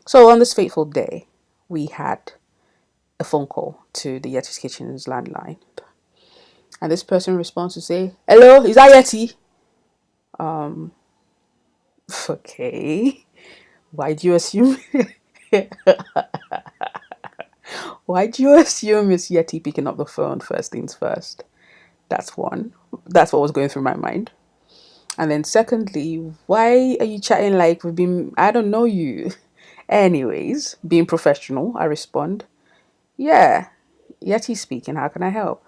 So on this fateful day, we had a phone call to the Yettis Kitchen's landline. And this person responds to say, "Hello, is that Yeti?" Um, okay. Why do you assume? Why do you assume it's Yeti picking up the phone first things first? That's one. That's what was going through my mind. And then secondly, why are you chatting like we've been, I don't know you. Anyways, being professional, I respond, "Yeah, Yeti speaking, how can I help?"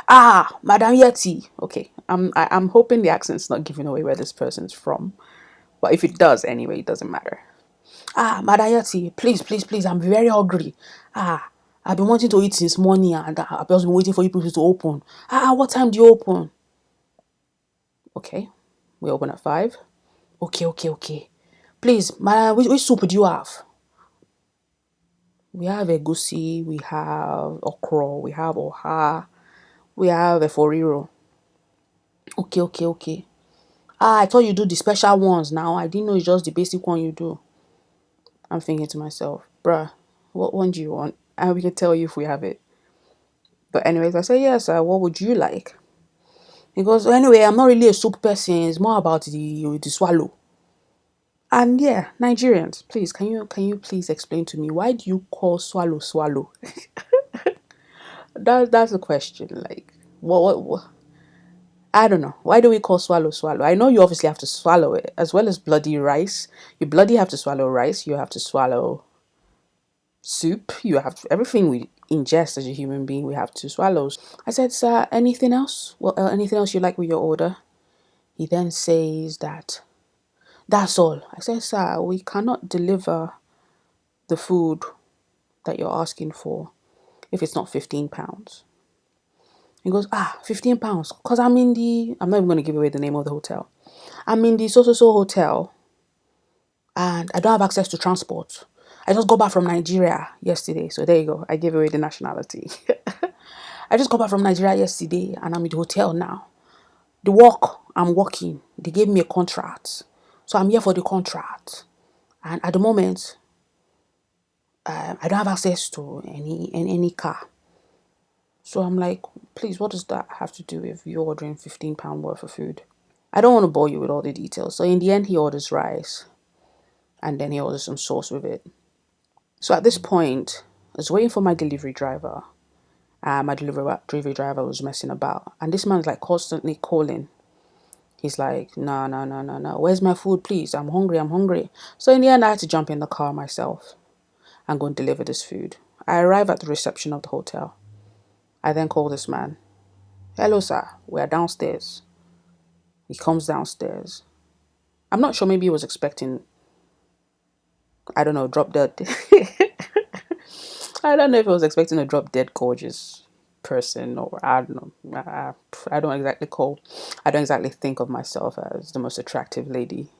"Ah, Madam Yeti." Okay, I'm hoping the accent's not giving away where this person's from. But if it does anyway, it doesn't matter. "Ah, Madam Yeti, please, please, please, I'm very hungry. Ah, I've been wanting to eat since morning and I've just been waiting for you people to open. Ah, what time do you open?" Okay, we open at 5. "Okay, okay, okay. Please, madam, which soup do you have?" "We have egusi, we have okra, we have oha, we have eforiro." "Okay, okay, okay. Ah, I thought you do the special ones now. I didn't know it's just the basic one you do." I'm thinking to myself, bruh, what one do you want? And we can tell you if we have it. But anyways, I say, "Yes, sir, what would you like?" He goes, "Anyway, I'm not really a soup person. It's more about the swallow." And yeah, Nigerians, please, can you please explain to me, why do you call swallow swallow? That's a question. Like, what? I don't know. Why do we call swallow swallow? I know you obviously have to swallow it, as well as bloody rice. You bloody have to swallow rice. You have to swallow soup. You have to, everything we ingest as a human being, we have to swallow. I said, "Sir, anything else? Well, anything else you like with your order?" He then says that that's all. I said, "Sir, we cannot deliver the food that you're asking for if it's not £15. He goes, "Ah, £15. Because I'm not even going to give away the name of the hotel. I'm in the so hotel and I don't have access to transport. I just got back from Nigeria yesterday." So there you go. I gave away the nationality. "I just got back from Nigeria yesterday and I'm in the hotel now. The work I'm working, they gave me a contract. So I'm here for the contract. And at the moment, I don't have access to any car." So I'm like, please, what does that have to do with you ordering £15 worth of food? I don't want to bore you with all the details. So in the end, he orders rice and then he orders some sauce with it. So at this point, I was waiting for my delivery driver. My delivery driver was messing about. And this man's like constantly calling. He's like, "No, no, no, no, no. Where's my food, please? I'm hungry, I'm hungry." So in the end, I had to jump in the car myself and go and deliver this food. I arrive at the reception of the hotel. I then call this man. "Hello, sir. We're downstairs." He comes downstairs. I'm not sure, maybe he was expecting, I don't know, drop dead. I don't know if he was expecting a drop dead gorgeous person, or I don't know. I don't exactly think of myself as the most attractive lady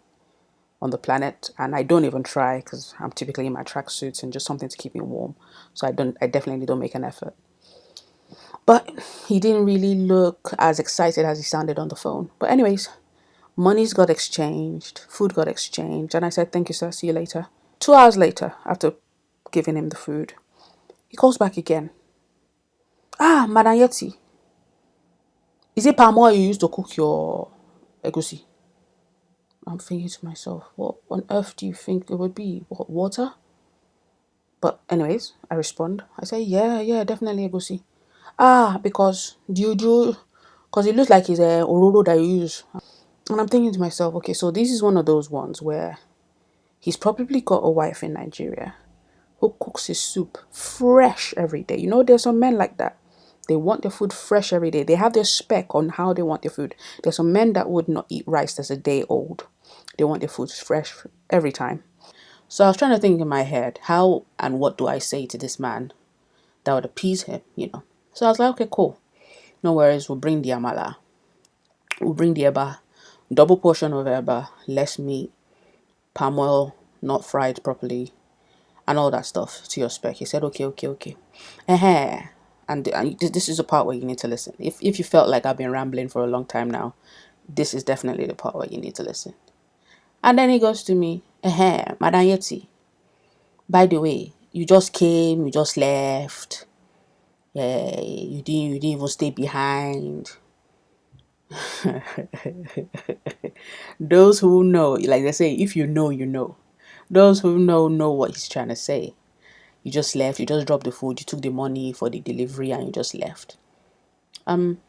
on the planet, and I don't even try because I'm typically in my tracksuits and just something to keep me warm. So I definitely don't make an effort. But he didn't really look as excited as he sounded on the phone. But anyways, monies got exchanged, food got exchanged, and I said, "Thank you, sir, see you later." 2 hours later, after giving him the food, he calls back again. "Ah, Madam Yeti, is it palm oil you used to cook your egusi?" I'm thinking to myself, what on earth do you think it would be? What, water? But anyways, I respond. I say, "Yeah, yeah, definitely egusi." "Ah, because because it looks like it's a ororo that you use." And I'm thinking to myself, okay, so this is one of those ones where he's probably got a wife in Nigeria who cooks his soup fresh every day. You know, there's some men like that. They want their food fresh every day. They have their spec on how they want their food. There's some men that would not eat rice that's a day old. They want their food fresh every time. So I was trying to think in my head, how and what do I say to this man that would appease him? So I was like, okay, cool. No worries, we'll bring the amala. We'll bring the eba. Double portion of eba, less meat, palm oil, not fried properly, and all that stuff to your spec. He said, okay, okay, okay. And this is the part where you need to listen. If you felt like I've been rambling for a long time now, this is definitely the part where you need to listen. And then he goes to me, Madam Yeti, By the way, you just came, you just left. You didn't even stay behind. Those who know, like they say, if you know, you know. Those who know what he's trying to say. You just left, you just dropped the food, you took the money for the delivery and you just left. Um,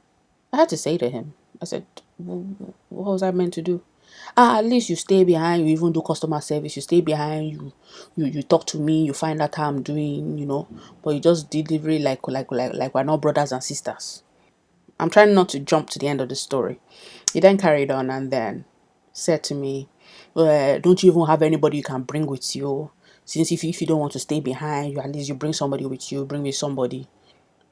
I had to say to him, I said, what was I meant to do? Ah, at least you stay behind, you even do customer service, you stay behind, you talk to me, you find out how I'm doing, but you just delivery like we're not brothers and sisters. I'm trying not to jump to the end of the story. He then carried on and then said to me, don't you even have anybody you can bring with you? Since if you don't want to stay behind, you at least you bring somebody with you, bring me somebody.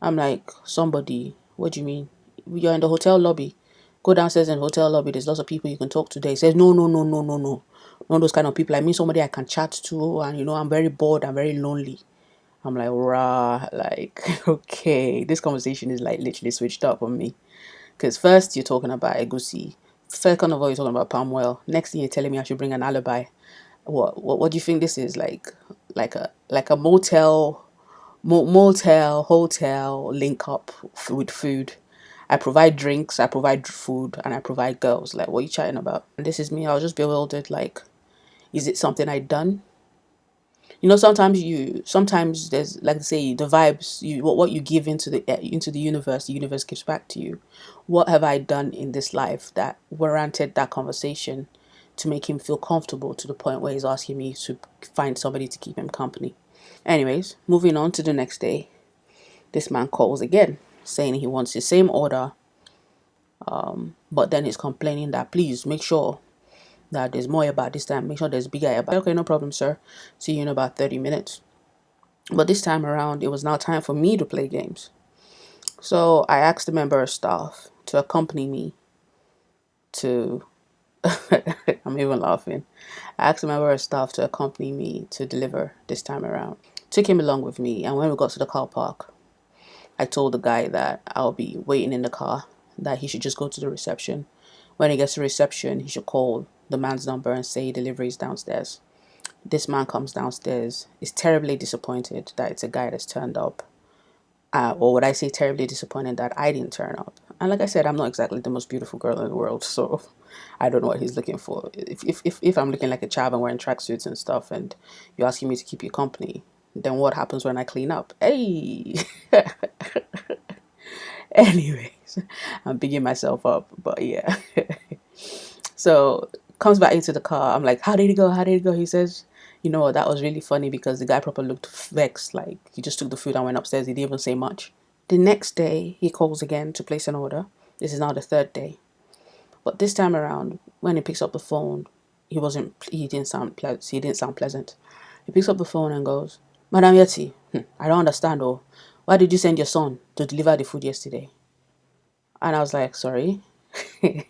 I'm like, somebody? What do you mean? You're in the hotel lobby. Go downstairs in the hotel lobby. There's lots of people you can talk to there. He says, no, no, no, no, no, no. Not those kind of people. I mean somebody I can chat to and I'm very bored, I'm very lonely. I'm like, rah, like, okay. This conversation is like literally switched up on me. Because first you're talking about egusi. Second of all, you're talking about palm oil. Next thing you're telling me I should bring an alibi. What do you think this is? Like a motel, hotel link up with food. I provide drinks, I provide food, and I provide girls. Like, what are you chatting about? And this is me. I was just bewildered. Like, is it something I done? Sometimes there's like they say the vibes. What you give into the universe gives back to you. What have I done in this life that warranted that conversation to make him feel comfortable to the point where he's asking me to find somebody to keep him company? Anyways, moving on to the next day. This man calls again, saying he wants the same order, but then he's complaining that please make sure that there's more about this time. Make sure there's bigger about. Okay, no problem, sir. See you in about 30 minutes. But this time around, it was now time for me to play games. So I asked a member of staff to accompany me to. I'm even laughing. I asked a member of staff to accompany me to deliver this time around. Took him along with me, and when we got to the car park, I told the guy that I'll be waiting in the car, that he should just go to the reception. When he gets to reception, he should call the man's number and say delivery is downstairs. This man comes downstairs, is terribly disappointed that it's a guy that's turned up. Or would I say terribly disappointed that I didn't turn up? And like I said, I'm not exactly the most beautiful girl in the world, so I don't know what he's looking for. If I'm looking like a child and wearing tracksuits and stuff, and you're asking me to keep you company, then what happens when I clean up? Hey! Anyways, I'm bigging myself up, but yeah. So comes back into the car. I'm like, how did it go? How did it go? He says, you know what, that was really funny because the guy probably looked vexed, like he just took the food and went upstairs. He didn't even say much. The next day, he calls again to place an order. This is now the third day. But this time around, when he picks up the phone, he didn't sound pleasant. He picks up the phone and goes, Madam Yeti, I don't understand, oh, why did you send your son to deliver the food yesterday? And I was like, sorry. I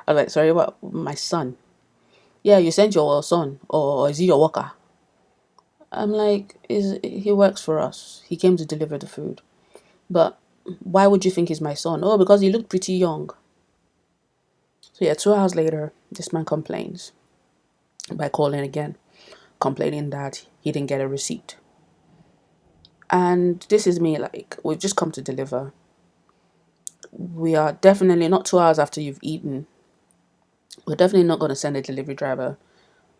was like, sorry, what? My son? Yeah, you sent your son, or is he your worker? I'm like, he works for us. He came to deliver the food. But why would you think he's my son? Oh, because he looked pretty young. So yeah, 2 hours later, this man complains by calling again, complaining that he didn't get a receipt. And this is me, like, we've just come to deliver. We are definitely not 2 hours after you've eaten. We're definitely not going to send a delivery driver.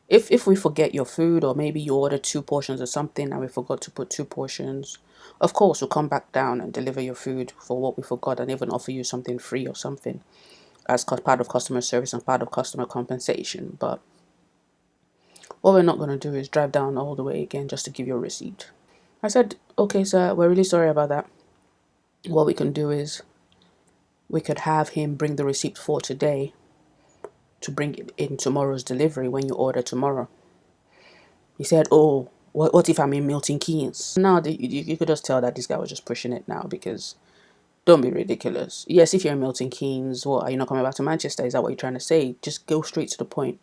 If we forget your food, or maybe you ordered 2 portions or something and we forgot to put 2 portions, of course we'll come back down and deliver your food for what we forgot and even offer you something free or something as part of customer service and part of customer compensation. But what we're not going to do is drive down all the way again just to give you a receipt. I said, okay, sir, we're really sorry about that. What we can do is we could have him bring the receipt for today to bring it in tomorrow's delivery when you order tomorrow. He said, oh, what if I'm in Milton Keynes? Now, you could just tell that this guy was just pushing it now, because don't be ridiculous. Yes, if you're in Milton Keynes, what, are you not coming back to Manchester? Is that what you're trying to say? Just go straight to the point.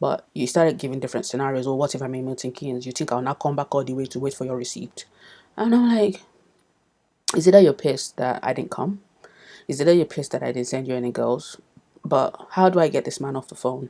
But you started giving different scenarios. Well, what if I'm in Milton Keynes? You think I'll not come back all the way to wait for your receipt? And I'm like, is it that you're pissed that I didn't come? Is it that you're pissed that I didn't send you any girls? But how do I get this man off the phone?